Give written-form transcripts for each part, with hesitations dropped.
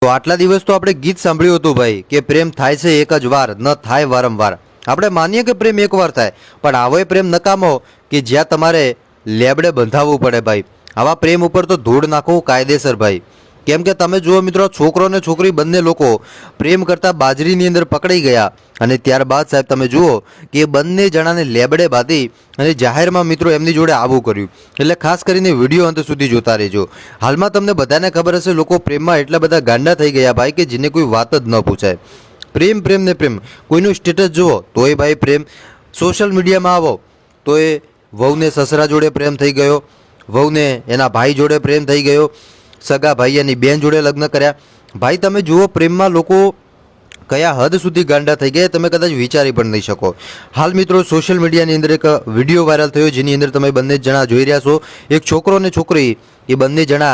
તો આટલા દિવસ તો આપણે ગીત સાંભળ્યું હતું ભાઈ કે પ્રેમ થાય છે એક જ વાર, ન થાય વારંવાર. આપણે માનીએ કે પ્રેમ એકવાર થાય, પણ આવો પ્રેમ નકામો કે જ્યાં તમારે લેબડે બંધાવવું પડે ભાઈ. આવા પ્રેમ ઉપર તો ધૂળ નાખવું કાયદેસર ભાઈ. કેમ કે તમે જુઓ મિત્રો, છોકરો ને છોકરી બંને લોકો પ્રેમ કરતા બાજરીની અંદર પકડાઈ ગયા અને ત્યારબાદ સાહેબ તમે જુઓ કે બંને જણાને લેબડે બાંધી અને જાહેરમાં મિત્રો એમની જોડે આવું કર્યું. એટલે ખાસ કરીને વિડીયો અંત સુધી જોતા રહેજો. હાલમાં તમને બધાને ખબર હશે, લોકો પ્રેમમાં એટલા બધા ગાંડા થઈ ગયા ભાઈ કે જેને કોઈ વાત જ ન પૂછાય. પ્રેમ પ્રેમ ને પ્રેમ. કોઈનું સ્ટેટસ જુઓ તોય ભાઈ પ્રેમ. સોશિયલ મીડિયામાં આવો તો એ વહુને સસરા જોડે પ્રેમ થઈ ગયો, વહુને એના ભાઈ જોડે પ્રેમ થઈ ગયો, સગા ભાઈ એની બેન જોડે લગ્ન કર્યા. ભાઈ તમે જુઓ પ્રેમમાં લોકો કયા હદ સુધી ગાંડા થઈ ગયા તમે કદાચ વિચારી પણ નહીં શકો. હાલ મિત્રો સોશિયલ મીડિયાની અંદર એક વિડીયો વાયરલ થયો જેની અંદર તમે બંને જણા જોઈ રહ્યા છો. એક છોકરો અને છોકરી એ બંને જણા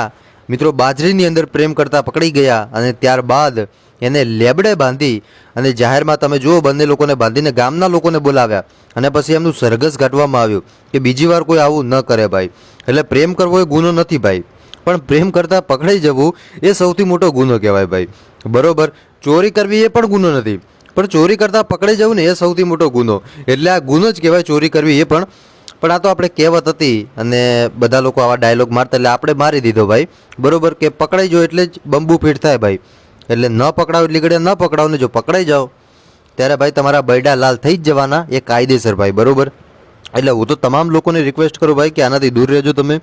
મિત્રો બાજરીની અંદર પ્રેમ કરતા પકડી ગયા અને ત્યારબાદ એને લેબડે બાંધી અને જાહેરમાં તમે જુઓ બંને લોકોને બાંધીને ગામના લોકોને બોલાવ્યા અને પછી એમનું સરઘસ કાઢવામાં આવ્યું કે બીજી વાર કોઈ આવું ન કરે ભાઈ. એટલે પ્રેમ કરવો એ ગુનો નથી ભાઈ, પણ પ્રેમ કરતાં પકડાઈ જવું એ સૌથી મોટો ગુનો કહેવાય ભાઈ. બરોબર, ચોરી કરવી એ પણ ગુનો નથી, પણ ચોરી કરતાં પકડાઈ જવું ને એ સૌથી મોટો ગુનો. એટલે આ ગુનો જ કહેવાય ચોરી કરવી એ પણ. પણ આ તો આપણે કહેવત હતી અને બધા લોકો આવા ડાયલોગ મારતા એટલે આપણે મારી દીધો ભાઈ. બરોબર, કે પકડાઈ જાઓ એટલે જ બંબુ ફીટ થાય ભાઈ. એટલે ન પકડાવ એટલી ઘડીએ ન પકડાવ ને જો પકડાઈ જાઓ ત્યારે ભાઈ તમારા બૈડા લાલ થઈ જ જવાના, એ કાયદેસર ભાઈ. બરોબર, એટલે હું તો તમામ લોકોને રિક્વેસ્ટ કરું ભાઈ કે આનાથી દૂર રહેજો તમે.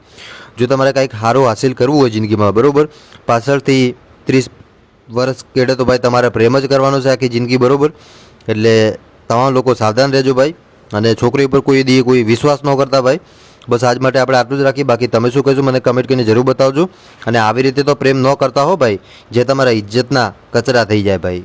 જો તમારે કંઈક સારું હાસિલ કરવું હોય જિંદગીમાં, બરોબર, પાછળથી 30 વર્ષ કેડે તો ભાઈ તમારે પ્રેમ જ કરવાનો છે આખી જિંદગી. બરોબર, એટલે તમામ લોકો સાવધાન રહેજો ભાઈ અને છોકરી ઉપર કોઈ વિશ્વાસ ન કરતા ભાઈ. બસ આજ માટે આપણે આટલું જ રાખીએ. બાકી તમે શું કહેશો મને કમેન્ટ કરીને જરૂર બતાવજો. અને આવી રીતે તો પ્રેમ ન કરતા હો ભાઈ, જે તમારા ઇજ્જતના કચરા થઈ જાય ભાઈ.